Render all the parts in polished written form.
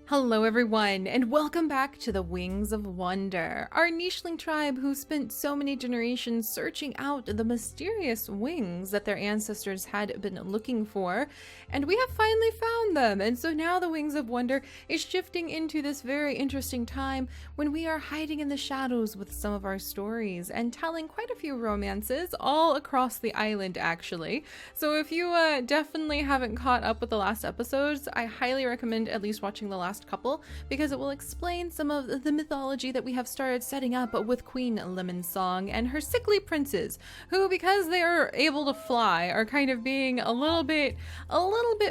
Hello everyone, and welcome back to the Wings of Wonder, our nicheling tribe who spent so many generations searching out the mysterious wings that their ancestors had been looking for, and we have finally found them. And so now the Wings of Wonder is shifting into this very interesting time when we are hiding in the shadows with some of our stories and telling quite a few romances all across the island actually. So if you definitely haven't caught up with the last episodes, I highly recommend at least watching the last couple, because it will explain some of the mythology that we have started setting up with Queen Lemon Song and her sickly princes, who, because they are able to fly, are kind of being a little bit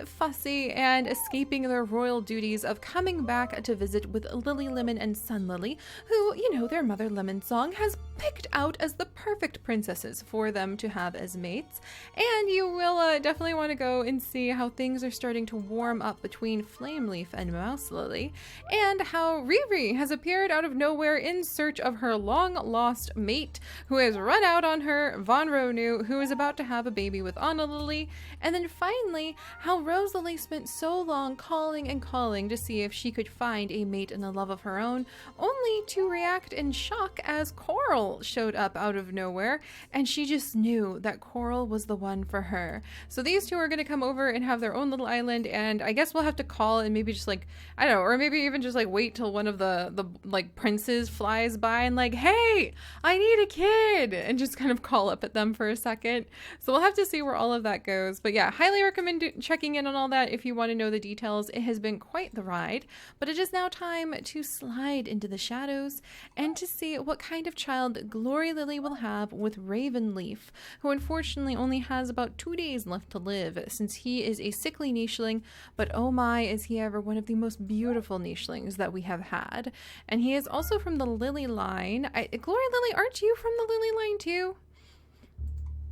fussy and escaping their royal duties of coming back to visit with Lily Lemon and Sun Lily, who, you know, their mother Lemon Song has picked out as the perfect princesses for them to have as mates. And you will definitely want to go and see how things are starting to warm up between Flameleaf and Mouse Lily, and how Riri has appeared out of nowhere in search of her long-lost mate, who has run out on her, Wondrous, who is about to have a baby with Anna Lily, and then finally, how Rose Lily spent so long calling and calling to see if she could find a mate and a love of her own, only to react in shock as Coral showed up out of nowhere, and she just knew that Coral was the one for her. So these two are going to come over and have their own little island, and I guess we'll have to call and maybe just like, I don't know, or maybe even just like wait till one of the like princes flies by and like, hey, I need a kid, and just kind of call up at them for a second. So we'll have to see where all of that goes. But yeah, highly recommend checking in on all that if you want to know the details. It has been quite the ride, but it is now time to slide into the shadows and to see what kind of child Glory Lily will have with Ravenleaf, who unfortunately only has about 2 days left to live, since he is a sickly nicheling, but oh my, is he ever one of the most beautiful nichelings that we have had. And he is also from the Lily line. Glory Lily, aren't you from the Lily line too?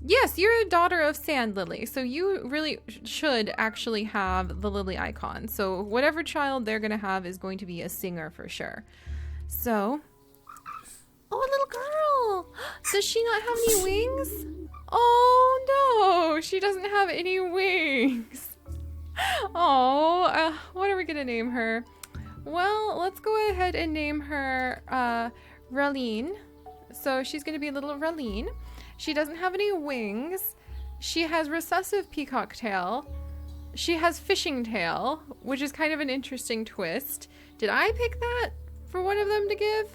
Yes, you're a daughter of Sand Lily, so you really should actually have the Lily icon. So whatever child they're going to have is going to be a singer for sure. So, oh, a little girl! Does she not have any wings? Oh no, she doesn't have any wings. Oh, what are we gonna name her? Well, let's go ahead and name her Raleen. So she's gonna be little Raleen. She doesn't have any wings. She has recessive peacock tail. She has fishing tail, which is kind of an interesting twist. Did I pick that for one of them to give?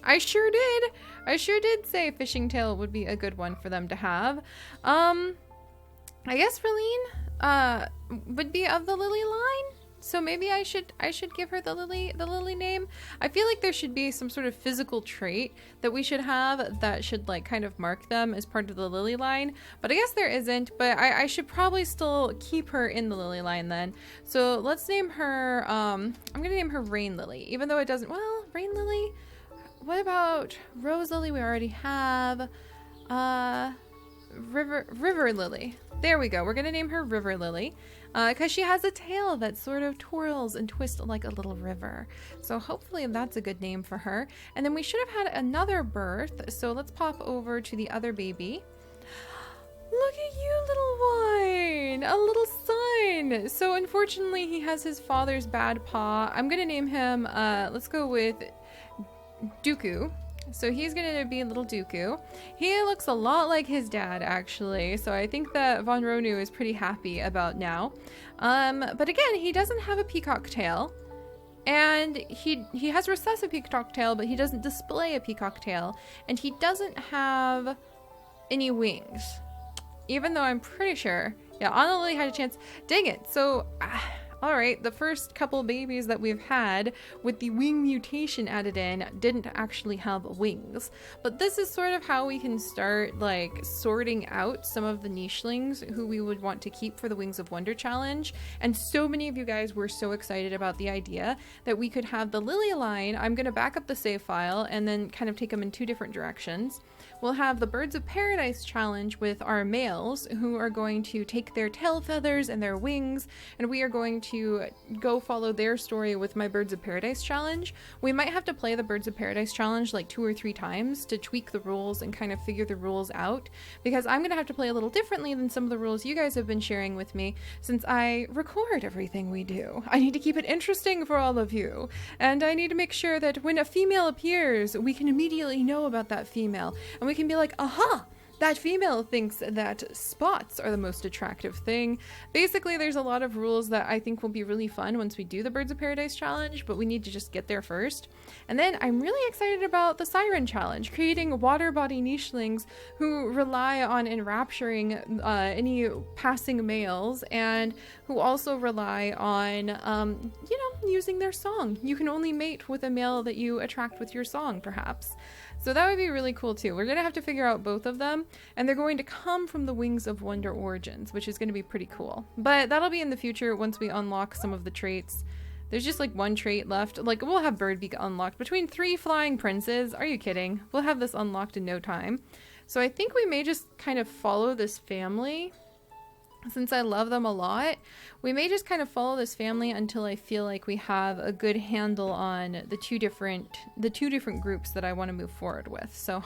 I sure did. I sure did say fishing tail would be a good one for them to have. I guess Raleen would be of the Lily line. So maybe I should give her the Lily name. I feel like there should be some sort of physical trait that we should have that should like kind of mark them as part of the Lily line. But I guess there isn't, but I should probably still keep her in the Lily line then. So let's name her, I'm gonna name her Rain Lily, even though it doesn't, well, Rain Lily. What about Rose Lily? We already have River Lily. There we go. We're gonna name her River Lily because she has a tail that sort of twirls and twists like a little river. So hopefully that's a good name for her. And then we should have had another birth. So let's pop over to the other baby. Look at you, little one! A little son! So unfortunately he has his father's bad paw. I'm gonna name him, let's go with Dooku. So he's gonna be little Dooku. He looks a lot like his dad actually, so I think that Wondrous is pretty happy about now. But again, he doesn't have a peacock tail, and he has recessive peacock tail, but he doesn't display a peacock tail, and he doesn't have any wings, even though I'm pretty sure, yeah, Anna Lily had a chance. Dang it. So alright, the first couple babies that we've had with the wing mutation added in didn't actually have wings. But this is sort of how we can start like sorting out some of the nichelings who we would want to keep for the Wings of Wonder challenge. And so many of you guys were so excited about the idea that we could have the Lily line. I'm going to back up the save file and then kind of take them in two different directions. we'll have the Birds of Paradise challenge with our males who are going to take their tail feathers and their wings, and we are going to go follow their story with my Birds of Paradise challenge. We might have to play the Birds of Paradise challenge like 2 or 3 times to tweak the rules and kind of figure the rules out, because I'm going to have to play a little differently than some of the rules you guys have been sharing with me since I record everything we do. I need to keep it interesting for all of you, and I need to make sure that when a female appears, we can immediately know about that female, and we can be like, aha, that female thinks that spots are the most attractive thing. Basically, there's a lot of rules that I think will be really fun once we do the Birds of Paradise challenge, but we need to just get there first. And then I'm really excited about the Siren challenge, creating water body nichelings who rely on enrapturing any passing males, and who also rely on, using their song. You can only mate with a male that you attract with your song, perhaps. So that would be really cool too. We're going to have to figure out both of them, and they're going to come from the Wings of Wonder origins, which is going to be pretty cool. But that'll be in the future once we unlock some of the traits. There's just like 1 trait left. Like, we'll have Birdbeak unlocked between 3 flying princes. Are you kidding? We'll have this unlocked in no time. So I think we may just kind of follow this family. Since I love them a lot, we may just kind of follow this family until I feel like we have a good handle on the two different groups that I want to move forward with. So,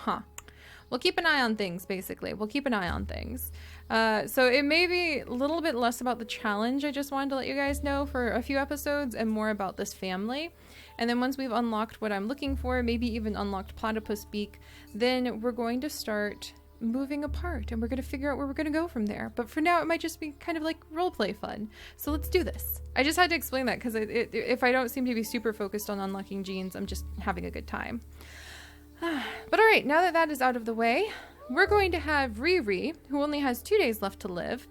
we'll keep an eye on things, basically. We'll keep an eye on things. So it may be a little bit less about the challenge. I just wanted to let you guys know for a few episodes, and more about this family. And then once we've unlocked what I'm looking for, maybe even unlocked Platypus Beak, then we're going to start moving apart, and we're going to figure out where we're going to go from there. But for now, it might just be kind of like roleplay fun. So let's do this. I just had to explain that because if I don't seem to be super focused on unlocking genes, I'm just having a good time. But alright, now that that is out of the way, we're going to have Riri, who only has 2 days left to live,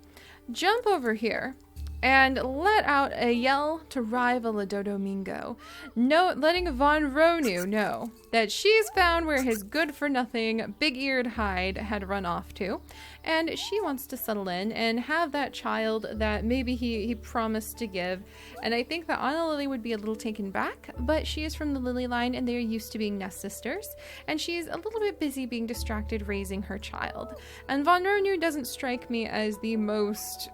jump over here and let out a yell to rival a Dodomingo, letting Von Ronu know that she's found where his good-for-nothing, big-eared hide had run off to, and she wants to settle in and have that child that maybe he promised to give. And I think that Anna Lily would be a little taken back, but she is from the Lily line, and they are used to being nest sisters, and she's a little bit busy being distracted raising her child. And Von Ronu doesn't strike me as the most...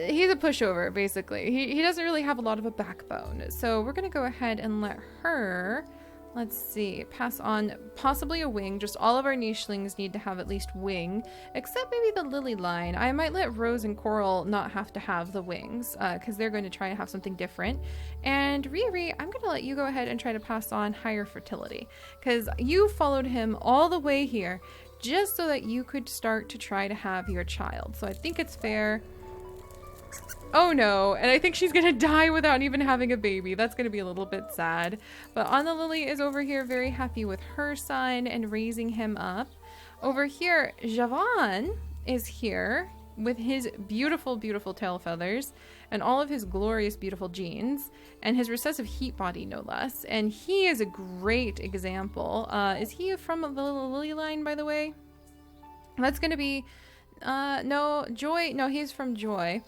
he's a pushover, basically. He doesn't really have a lot of a backbone. So we're gonna go ahead and let her, let's see, pass on possibly a wing. Just all of our nichelings need to have at least wing, except maybe the Lily line. I might let Rose and Coral not have to have the wings, because they're going to try to have something different. And Riri, I'm going to let you go ahead and try to pass on higher fertility, because you followed him all the way here just so that you could start to try to have your child. So I think it's fair. Oh no, and I think she's gonna die without even having a baby. That's gonna be a little bit sad. But Anna Lily is over here very happy with her son and raising him up. Over here, Javan is here with his beautiful, beautiful tail feathers and all of his glorious, beautiful genes and his recessive heat body, no less. And he is a great example. Is he from the Lily line, by the way? That's gonna be, no, Joy. No, he's from Joy,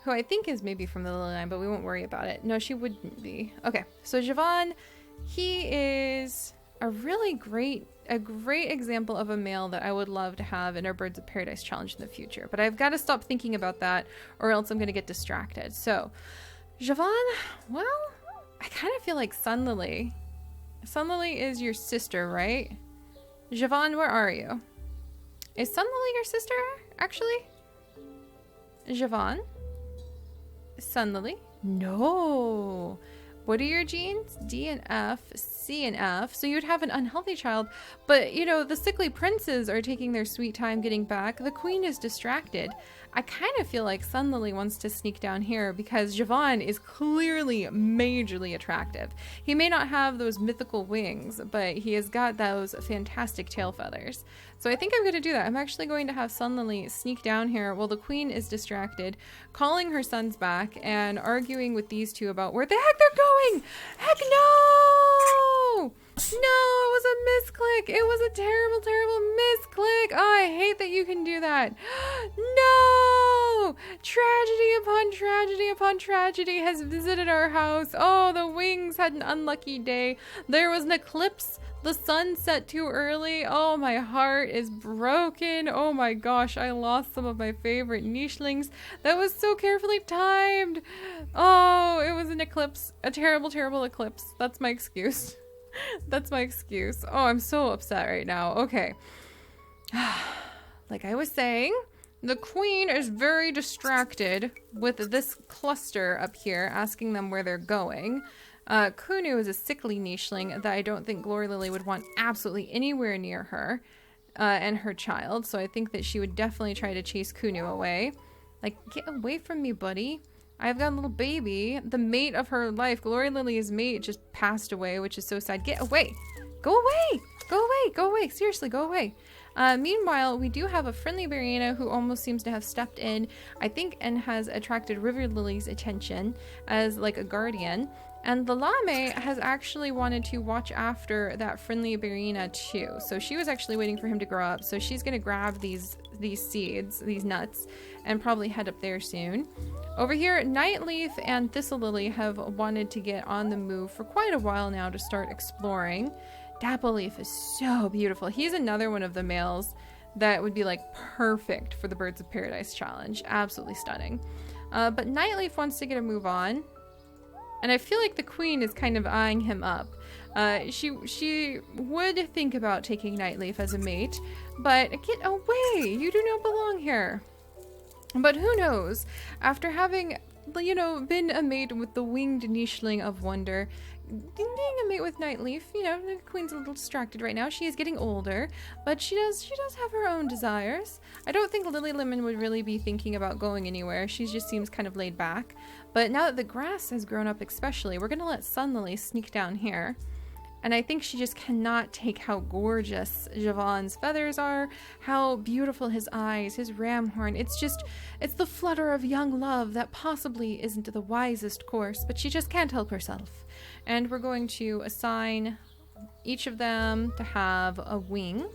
who I think is maybe from the Lily line, but we won't worry about it. No, she wouldn't be. Okay, so Javan, he is a really great example of a male that I would love to have in our Birds of Paradise challenge in the future. But I've got to stop thinking about that, or else I'm going to get distracted. So, Javan, well, I kind of feel like Sunlily. Sunlily is your sister, right? Javan, where are you? Is Sunlily your sister, actually? Javan? Sunlily? No. What are your genes? D and F, C and F. So you'd have an unhealthy child, but you know, the sickly princes are taking their sweet time getting back. The queen is distracted. I kind of feel like Sunlily wants to sneak down here because Javan is clearly majorly attractive. He may not have those mythical wings, but he has got those fantastic tail feathers. So I think I'm going to do that. I'm actually going to have Sunlily sneak down here while the queen is distracted, calling her sons back and arguing with these two about where the heck they're going. Heck no! No, it was a misclick. It was a terrible, terrible misclick. Oh, I hate that you can do that. No! Tragedy upon tragedy has visited our house. Oh, the wings had an unlucky day. There was an eclipse. The sun set too early. Oh, my heart is broken. Oh my gosh, I lost some of my favorite nichelings. That was so carefully timed. Oh, it was an eclipse. A terrible, terrible eclipse. That's my excuse. That's my excuse. Oh, I'm so upset right now. Okay. Like I was saying, the queen is very distracted with this cluster up here, asking them where they're going. Kunu is a sickly nicheling that I don't think Glory Lily would want absolutely anywhere near her and her child. So I think that she would definitely try to chase Kunu away. Like, get away from me, buddy. I've got a little baby. The mate of her life, Glory Lily's mate, just passed away, which is so sad. Get away. Go away. Go away. Go away. Seriously, go away. Meanwhile, we do have a friendly Barina who almost seems to have stepped in, I think, and has attracted River Lily's attention as like a guardian. And the Lame has actually wanted to watch after that friendly Barina too. So she was actually waiting for him to grow up. So she's going to grab these seeds, these nuts, and probably head up there soon. Over here, Nightleaf and Thistle Lily have wanted to get on the move for quite a while now to start exploring. Dapple Leaf is so beautiful. He's another one of the males that would be like perfect for the Birds of Paradise challenge. Absolutely stunning. But Nightleaf wants to get a move on. And I feel like the queen is kind of eyeing him up. She would think about taking Nightleaf as a mate, but get away! You do not belong here. But who knows? After having, you know, been a mate with the winged nicheling of Wonder, being a mate with Nightleaf, you know, the queen's a little distracted right now. She is getting older, but she does have her own desires. I don't think Lily Lemon would really be thinking about going anywhere. She just seems kind of laid back. But now that the grass has grown up especially, we're going to let Sun Lily sneak down here. And I think she just cannot take how gorgeous Javon's feathers are, how beautiful his eyes, his ram horn. It's the flutter of young love that possibly isn't the wisest course, but she just can't help herself. And we're going to assign each of them to have a wing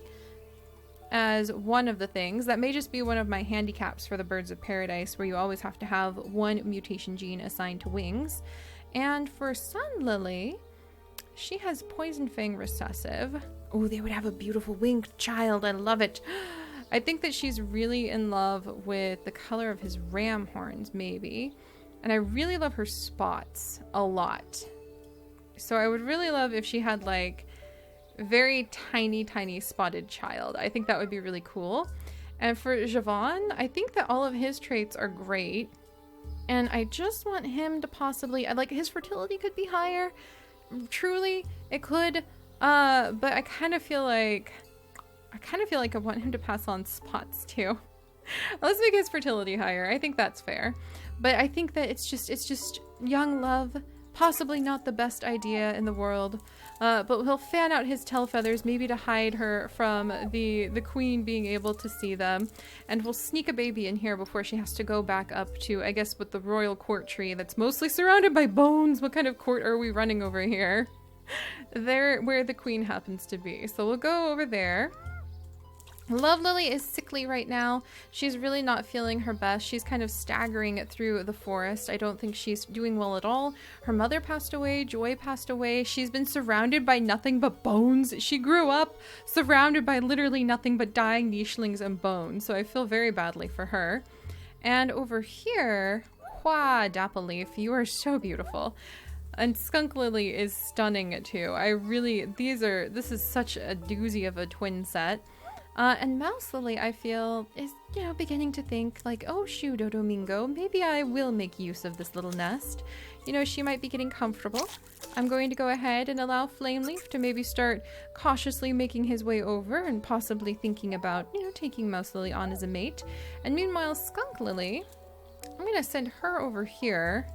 as one of the things. That may just be one of my handicaps for the Birds of Paradise, where you always have to have one mutation gene assigned to wings. And for Sun Lily, she has Poison Fang recessive. Oh, they would have a beautiful winged child. I love it. I think that she's really in love with the color of his ram horns, maybe. And I really love her spots a lot. So I would really love if she had like very tiny, tiny spotted child. I think that would be really cool. And for Javon, I think that all of his traits are great. And I just want him to possibly, like, his fertility could be higher. Truly, it could. But I kind of feel like I want him to pass on spots too. Let's make his fertility higher. I think that's fair. But I think that it's just young love. Possibly not the best idea in the world. But he'll fan out his tail feathers, maybe to hide her from the queen being able to see them. And we'll sneak a baby in here before she has to go back up to, I guess, with the royal court tree that's mostly surrounded by bones. What kind of court are we running over here? There, where the queen happens to be. So we'll go over there. Love Lily is sickly right now. She's really not feeling her best. She's kind of staggering through the forest. I don't think she's doing well at all. Her mother passed away. Joy passed away. She's been surrounded by nothing but bones. She grew up surrounded by literally nothing but dying nichelings and bones. So I feel very badly for her. And over here, Hua Dapple Leaf, you are so beautiful. And Skunk Lily is stunning too. This is such a doozy of a twin set. And Mouse Lily, I feel, is, you know, beginning to think like, oh, shoot, Domingo, maybe I will make use of this little nest. You know, she might be getting comfortable. I'm going to go ahead and allow Flameleaf to maybe start cautiously making his way over and possibly thinking about, you know, taking Mouse Lily on as a mate. And meanwhile, Skunk Lily, I'm going to send her over here.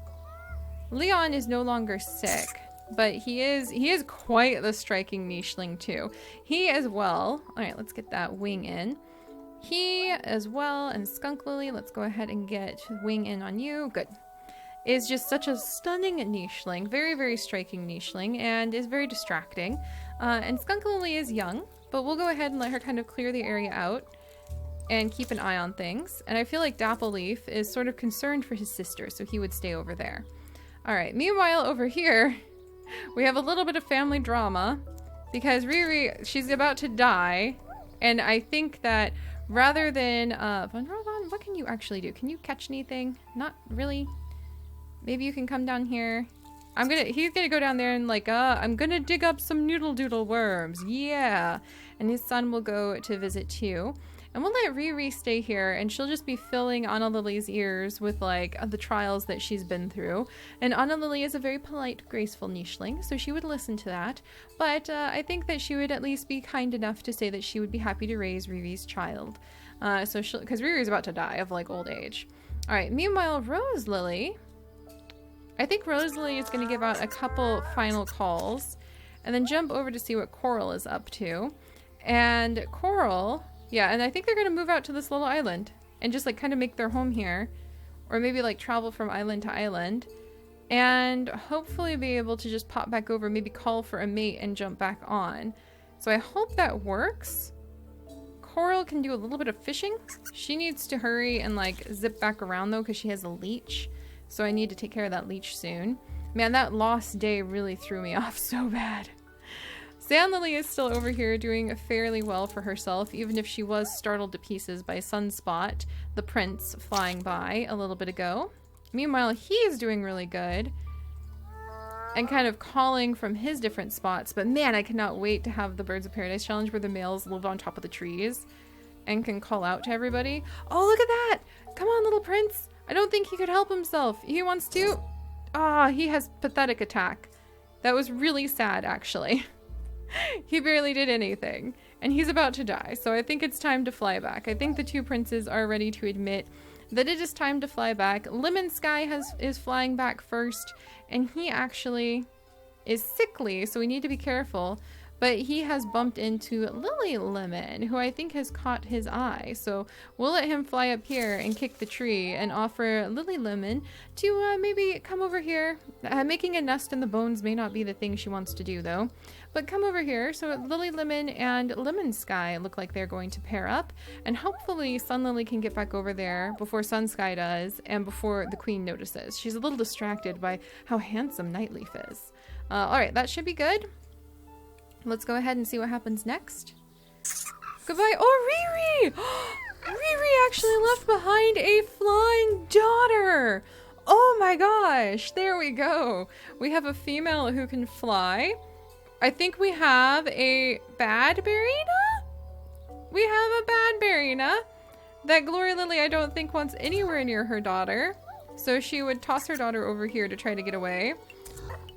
Leon is no longer sick. But he is quite the striking nicheling too. He as well. All right, let's get that wing in. He as well, and Skunk Lily, let's go ahead and get wing in on you. Good. Is just such a stunning nicheling, very, very striking nicheling, and is very distracting. And Skunk Lily is young, but we'll go ahead and let her kind of clear the area out. and keep an eye on things. And I feel like Dapple Leaf is sort of concerned for his sister, so he would stay over there. All right, meanwhile over here, we have a little bit of family drama because Riri, she's about to die. And I think that rather than, Wondrous, what can you actually do? Can you catch anything? Not really. Maybe you can come down here. He's gonna go down there and like, I'm gonna dig up some noodle doodle worms. Yeah. And his son will go to visit too. And we'll let Riri stay here, and she'll just be filling Anna Lily's ears with like the trials that she's been through. And Anna Lily is a very polite, graceful nicheling, so she would listen to that. But I think that she would at least be kind enough to say that she would be happy to raise Riri's child. Because Riri's about to die of like old age. All right. Meanwhile, Rose Lily. I think Rose Lily is going to give out a couple final calls, and then jump over to see what Coral is up to. And Coral. Yeah, and I think they're going to move out to this little island and just like kind of make their home here, or maybe like travel from island to island and hopefully be able to just pop back over, maybe call for a mate and jump back on. So I hope that works. Coral can do a little bit of fishing. She needs to hurry and like zip back around though because she has a leech. So I need to take care of that leech soon. Man, that lost day really threw me off so bad. Sand Lily is still over here doing fairly well for herself, even if she was startled to pieces by Sunspot, the prince, flying by a little bit ago. Meanwhile, he is doing really good and kind of calling from his different spots. But man, I cannot wait to have the Birds of Paradise challenge where the males live on top of the trees and can call out to everybody. Oh, look at that! Come on, little prince! I don't think he could help himself. He wants to... he has pathetic attack. That was really sad, actually. He barely did anything, and he's about to die, so I think it's time to fly back. I think the two princes are ready to admit that it is time to fly back. Lemon Sky is flying back first, and he actually is sickly, so we need to be careful. But he has bumped into Lily Lemon, who I think has caught his eye. So we'll let him fly up here and kick the tree and offer Lily Lemon to maybe come over here. Making a nest in the bones may not be the thing she wants to do, though. But come over here. So Lily Lemon and Lemon Sky look like they're going to pair up. And hopefully Sun Lily can get back over there before Sun Sky does and before the Queen notices. She's a little distracted by how handsome Nightleaf is. All right, that should be good. Let's go ahead and see what happens next. Goodbye. Oh, Riri! Riri actually left behind a flying daughter. Oh my gosh. There we go. We have a female who can fly. I think we have a bad Barina? We have a bad Barina. That Glory Lily I don't think wants anywhere near her daughter. So she would toss her daughter over here to try to get away.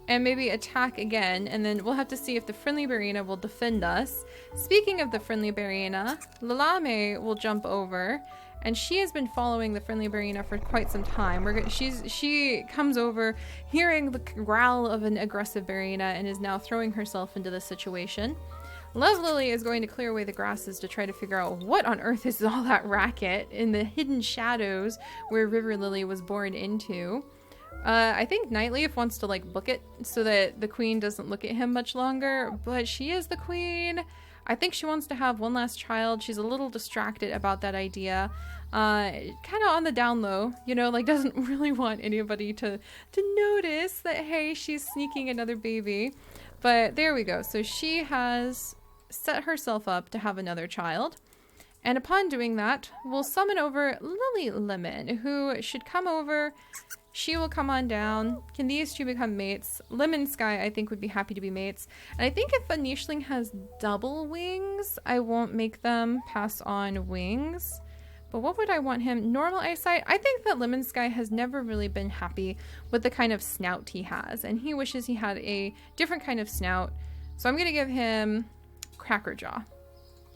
And maybe attack again, and then we'll have to see if the friendly Barina will defend us. Speaking of the friendly Barina, Lalame will jump over, and she has been following the friendly Barina for quite some time. She comes over, hearing the growl of an aggressive Barina, and is now throwing herself into this situation. Love Lily is going to clear away the grasses to try to figure out what on earth is all that racket in the hidden shadows where River Lily was born into. I think Nightleaf wants to like book it so that the Queen doesn't look at him much longer, but she is the Queen. I think she wants to have one last child. She's a little distracted about that idea. Kind of on the down low, you know, like doesn't really want anybody to notice that, hey, she's sneaking another baby. But there we go. So she has set herself up to have another child. And upon doing that, we'll summon over Lily Lemon, who should come over. She will come on down. Can these two become mates? Lemon Sky, I think, would be happy to be mates. And I think if a nicheling has double wings, I won't make them pass on wings. But what would I want him? Normal eyesight? I think that Lemon Sky has never really been happy with the kind of snout he has. And he wishes he had a different kind of snout. So I'm going to give him Cracker Jaw.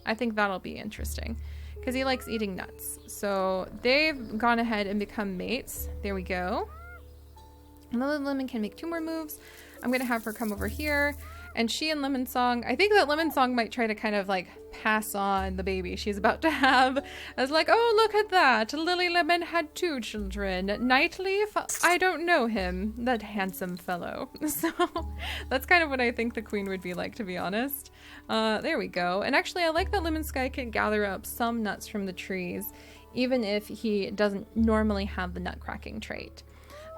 I think that'll be interesting. Because he likes eating nuts. So they've gone ahead and become mates. There we go. Lily Lemon can make 2 more moves. I'm going to have her come over here. And she and Lemon Song, I think that Lemon Song might try to kind of like pass on the baby she's about to have as like, oh, look at that. Lily Lemon had 2 children. Nightleaf, I don't know him. That handsome fellow. So that's kind of what I think the queen would be like, to be honest. There we go. And actually, I like that Lemon Sky can gather up some nuts from the trees, even if he doesn't normally have the nut cracking trait.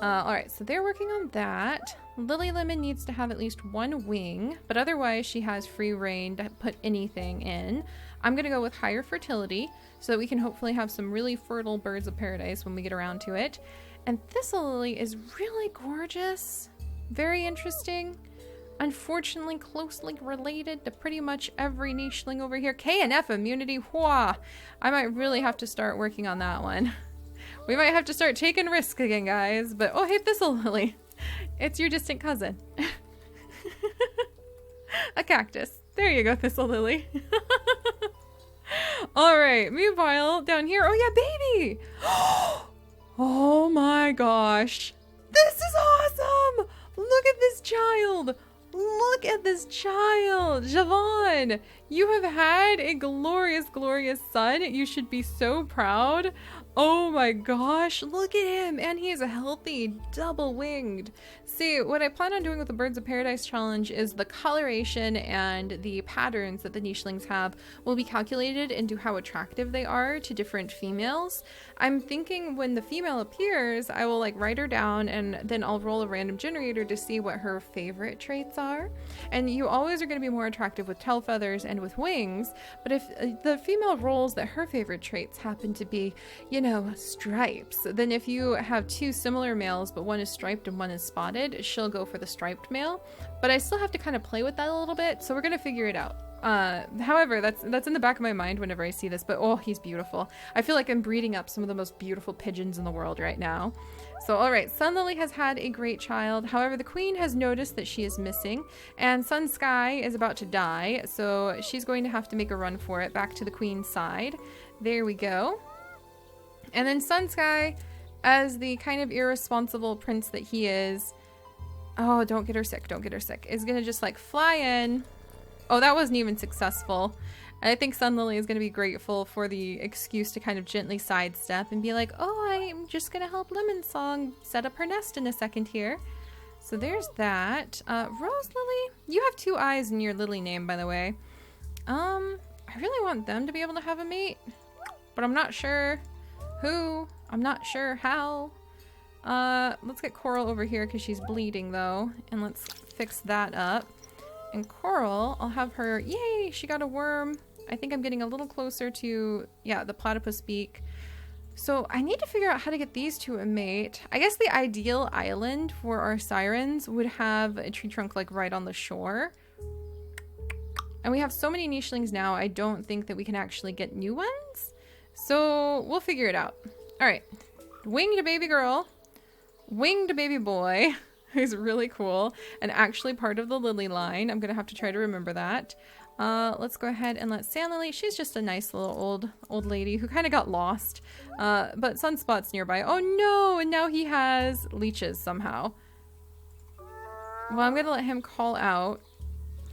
All right, so they're working on that. Lily Lemon needs to have at least 1 wing, but otherwise she has free reign to put anything in. I'm gonna go with higher fertility so that we can hopefully have some really fertile birds of paradise when we get around to it. And Thistle Lily is really gorgeous, very interesting. Unfortunately, closely related to pretty much every nicheling over here. K and F immunity, whoa! I might really have to start working on that one. We might have to start taking risks again, guys. But, oh, hey, Thistle Lily. It's your distant cousin. A cactus. There you go, Thistle Lily. All right, meanwhile, down here. Oh, yeah, baby. Oh, my gosh. This is awesome. Look at this child. Look at this child. Javon, you have had a glorious, glorious son. You should be so proud. Oh my gosh, look at him. And he is a healthy, double-winged. See, what I plan on doing with the Birds of Paradise challenge is the coloration and the patterns that the nichelings have will be calculated into how attractive they are to different females. I'm thinking when the female appears, I will like write her down and then I'll roll a random generator to see what her favorite traits are. And you always are going to be more attractive with tail feathers and with wings, but if the female rolls that her favorite traits happen to be, you know, stripes, then if you have 2 similar males but one is striped and one is spotted, she'll go for the striped male. But I still have to kind of play with that a little bit, so we're gonna figure it out. However, that's in the back of my mind whenever I see this, but oh, he's beautiful. I feel like I'm breeding up some of the most beautiful pigeons in the world right now. So, all right, Sun Lily has had a great child. However, the queen has noticed that she is missing, and Sun Sky is about to die, so she's going to have to make a run for it back to the queen's side. There we go. And then Sun Sky, as the kind of irresponsible prince that he is, oh, don't get her sick, don't get her sick, is gonna just like fly in. Oh, that wasn't even successful. And I think Sun Lily is gonna be grateful for the excuse to kind of gently sidestep and be like, oh, I'm just gonna help Lemon Song set up her nest in a second here. So there's that. Rose Lily, you have 2 eyes in your Lily name, by the way. I really want them to be able to have a mate, but I'm not sure who. I'm not sure how. Let's get Coral over here because she's bleeding though, and let's fix that up. And Coral, I'll have her, yay, she got a worm. I think I'm getting a little closer to, yeah, the platypus beak. So I need to figure out how to get these 2 a mate. I guess the ideal island for our sirens would have a tree trunk like right on the shore. And we have so many nichelings now, I don't think that we can actually get new ones. So we'll figure it out. All right, winged baby girl, winged baby boy, who's really cool and actually part of the Lily line. I'm gonna have to try to remember that. Let's go ahead and let Sand Lily, she's just a nice little old lady who kind of got lost. But Sunspot's nearby. Oh no, and now he has leeches somehow. Well, I'm gonna let him call out.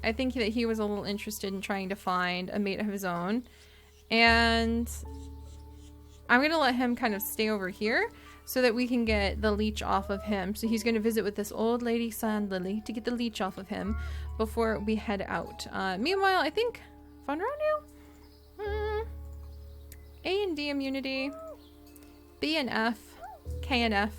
I think that he was a little interested in trying to find a mate of his own. And I'm gonna let him kind of stay over here so that we can get the leech off of him. So he's gonna visit with this old lady Sand Lily to get the leech off of him before we head out. Meanwhile, I think Von Ronu? A and D immunity, B and F, K and F.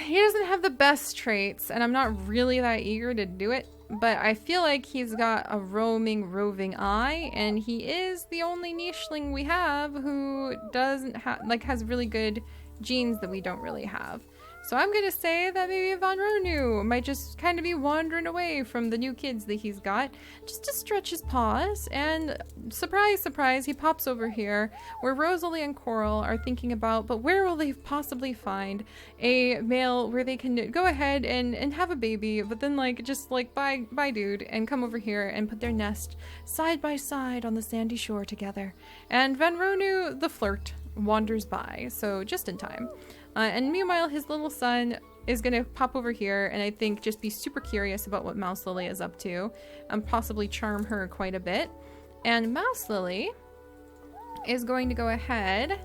He doesn't have the best traits, and I'm not really that eager to do it, but I feel like he's got a roving eye, and he is the only nicheling we have who doesn't have, like, has really good genes that we don't really have. So I'm gonna say that maybe Von Ronu might just kind of be wandering away from the new kids that he's got, just to stretch his paws, and surprise, surprise, he pops over here where Rosalie and Coral are thinking about, but where will they possibly find a male where they can go ahead and have a baby, but then like, just like, bye dude, and come over here and put their nest side by side on the sandy shore together. And Von Ronu, the flirt, wanders by, so just in time. And meanwhile, his little son, is going to pop over here and I think just be super curious about what Mouse Lily is up to and possibly charm her quite a bit. And Mouse Lily is going to go ahead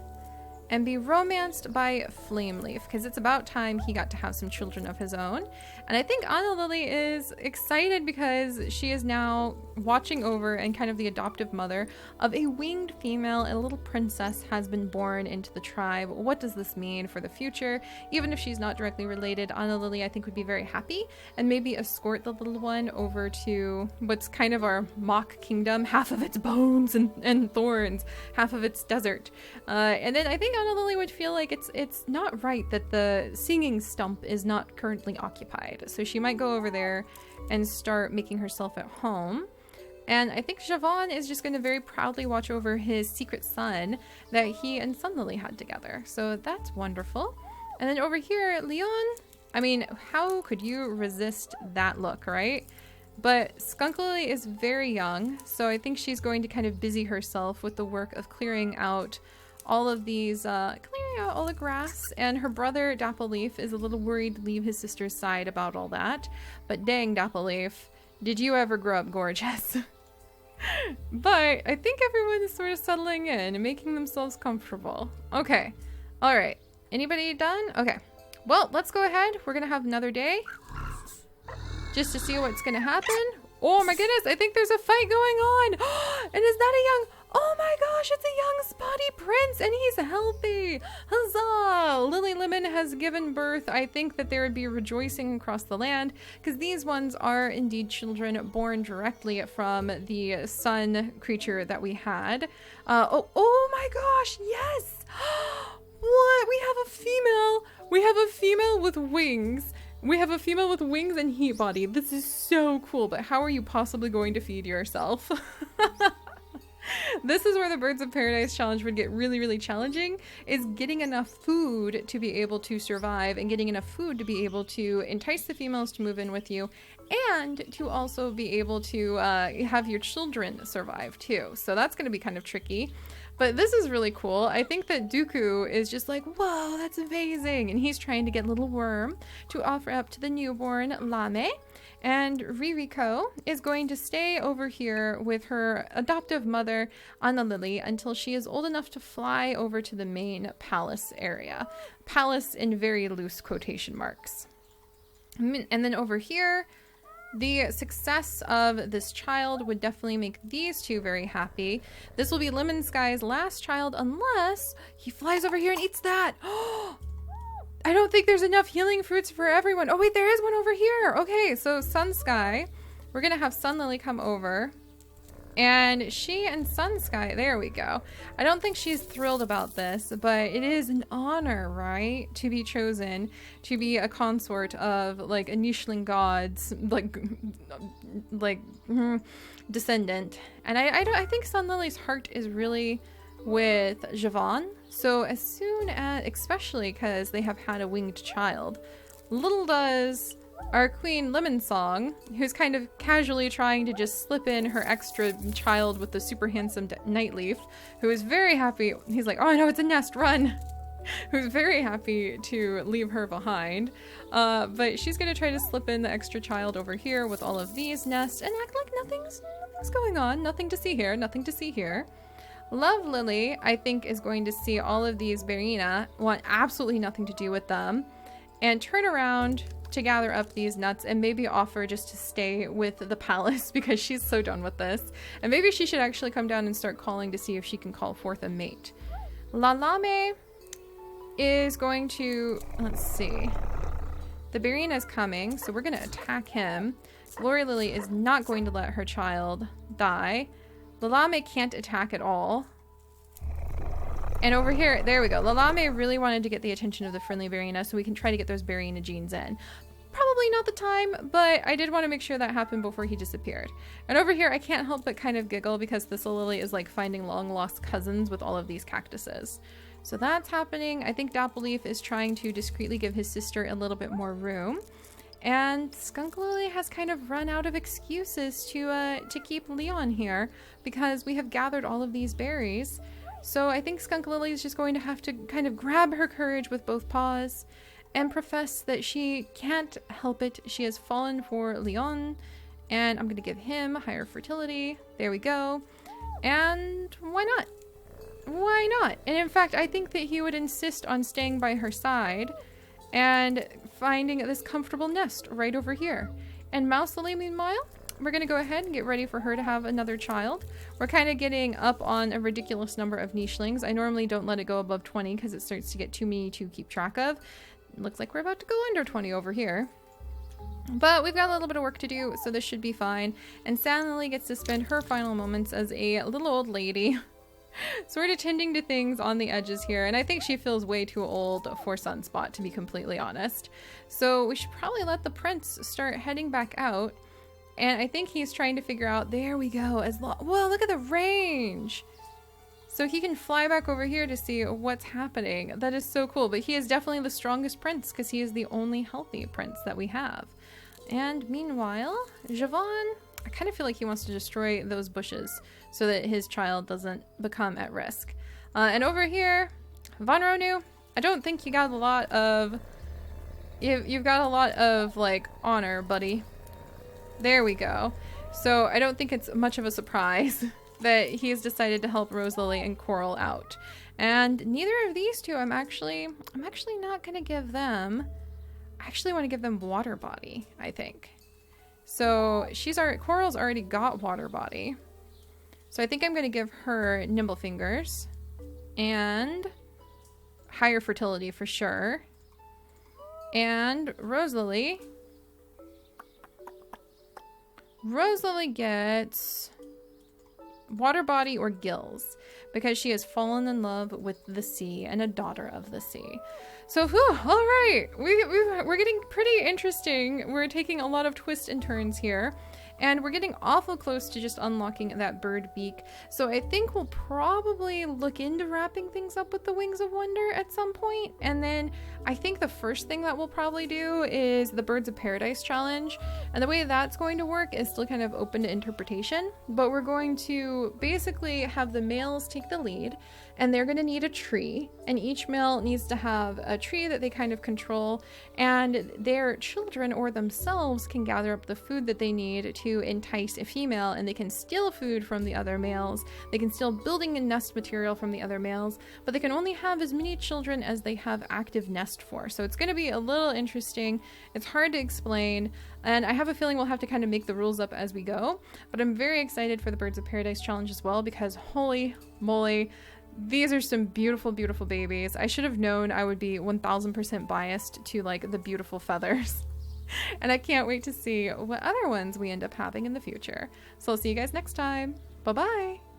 and be romanced by Flameleaf, because it's about time he got to have some children of his own. And I think Anna Lily is excited because she is now watching over and kind of the adoptive mother of a winged female, and a little princess has been born into the tribe. What does this mean for the future? Even if she's not directly related, Anna Lily I think would be very happy and maybe escort the little one over to what's kind of our mock kingdom, half of its bones and thorns, half of its desert. And then I think Anna Lily would feel like it's not right that the singing stump is not currently occupied. So she might go over there and start making herself at home. And I think Javon is just going to very proudly watch over his secret son that he and Sun Lily had together. So that's wonderful. And then over here, Leon, I mean, how could you resist that look, right? But Skunk Lily is very young, so I think she's going to kind of busy herself with the work of clearing out all of these, clearing out all the grass, and her brother Dapple Leaf is a little worried to leave his sister's side about all that. But dang, Dapple Leaf, did you ever grow up gorgeous? But I think everyone is sort of settling in and making themselves comfortable. Okay, all right. Anybody done? Okay. Well, let's go ahead. We're gonna have another day just to see what's gonna happen. Oh my goodness, I think there's a fight going on. And is that a young... Oh my gosh, it's a young spotty prince and he's healthy. Huzzah! Lily Lemon has given birth. I think that there would be rejoicing across the land because these ones are indeed children born directly from the sun creature that we had. Oh my gosh, yes! What? We have a female. We have a female with wings. We have a female with wings and heat body. This is so cool, but how are you possibly going to feed yourself? This is where the Birds of Paradise challenge would get really, really challenging, is getting enough food to be able to survive and getting enough food to be able to entice the females to move in with you and to also be able to have your children survive too. So that's going to be kind of tricky. But this is really cool. I think that Dooku is just like, whoa, that's amazing. And he's trying to get little worm to offer up to the newborn Lame. And Ririko is going to stay over here with her adoptive mother, Anna Lily, until she is old enough to fly over to the main palace area. Palace in very loose quotation marks. And then over here, the success of this child would definitely make these two very happy. This will be Lemon Sky's last child unless he flies over here and eats that. I don't think there's enough healing fruits for everyone. Oh wait, there is one over here. Okay, so Sun Sky, we're gonna have Sun Lily come over. And she and Sun Sky, there we go. I don't think she's thrilled about this, but it is an honor, right? To be chosen to be a consort of like a Nishling god's descendant. And I think Sun Lily's heart is really with Javon. So as soon as, especially because they have had a winged child, little does our Queen Lemon Song, who's kind of casually trying to just slip in her extra child with the super handsome Nightleaf, who is very happy. He's like, oh no, it's a nest, run! Who's very happy to leave her behind. But she's going to try to slip in the extra child over here with all of these nests and act like nothing's going on. Nothing to see here, nothing to see here. Love Lily, I think, is going to see all of these Berina, want absolutely nothing to do with them, and turn around to gather up these nuts and maybe offer just to stay with the palace because she's so done with this. And maybe she should actually come down and start calling to see if she can call forth a mate. Lalame is going to, let's see. The Berina is coming, so we're going to attack him. Glory Lily is not going to let her child die. Lalame can't attack at all. And over here, there we go. Lalame really wanted to get the attention of the friendly Berina so we can try to get those Berina genes in. Probably not the time, but I did want to make sure that happened before he disappeared. And over here, I can't help but kind of giggle because Thistle Lily is like finding long lost cousins with all of these cactuses. So that's happening. I think Dapple Leaf is trying to discreetly give his sister a little bit more room. And Skunk Lily has kind of run out of excuses to keep Leon here because we have gathered all of these berries. So I think Skunk Lily is just going to have to kind of grab her courage with both paws and profess that she can't help it. She has fallen for Leon, and I'm going to give him higher fertility. There we go. And why not? Why not? And in fact, I think that he would insist on staying by her side and finding this comfortable nest right over here. And Mouseley, meanwhile, we're going to go ahead and get ready for her to have another child. We're kind of getting up on a ridiculous number of nichelings. I normally don't let it go above 20 because it starts to get too many to keep track of. It looks like we're about to go under 20 over here. But we've got a little bit of work to do, so this should be fine. And Sally gets to spend her final moments as a little old lady, sort of tending to things on the edges here. And I think she feels way too old for Sunspot, to be completely honest. So we should probably let the prince start heading back out. And I think he's trying to figure out, there we go, whoa, look at the range. So he can fly back over here to see what's happening. That is so cool. But he is definitely the strongest prince because he is the only healthy prince that we have. And meanwhile, Javon, I kind of feel like he wants to destroy those bushes so that his child doesn't become at risk. And over here, Von Ronu, I don't think you got a lot of... You've got a lot of, like, honor, buddy. There we go. So I don't think it's much of a surprise that he has decided to help Rose Lily and Coral out. And neither of these two I'm actually not going to give them. I actually want to give them Water Body, I think. So Coral's already got Water Body. So I think I'm going to give her Nimble Fingers and higher fertility for sure. And Rose Lily gets Water Body or Gills because she has fallen in love with the sea and a daughter of the sea. So, all right, we're getting pretty interesting. We're taking a lot of twists and turns here. And we're getting awful close to just unlocking that bird beak. So I think we'll probably look into wrapping things up with the Wings of Wonder at some point. And then I think the first thing that we'll probably do is the Birds of Paradise challenge. And the way that's going to work is still kind of open to interpretation. But we're going to basically have the males take the lead. And they're going to need a tree. And each male needs to have a tree that they kind of control. And their children or themselves can gather up the food that they need to entice a female. And they can steal food from the other males. They can steal building and nest material from the other males. But they can only have as many children as they have active nest for. So it's going to be a little interesting. It's hard to explain. And I have a feeling we'll have to kind of make the rules up as we go. But I'm very excited for the Birds of Paradise challenge as well. Because holy moly, these are some beautiful, beautiful babies. I should have known I would be 1000% biased to like the beautiful feathers. And I can't wait to see what other ones we end up having in the future. So I'll see you guys next time. Bye-bye.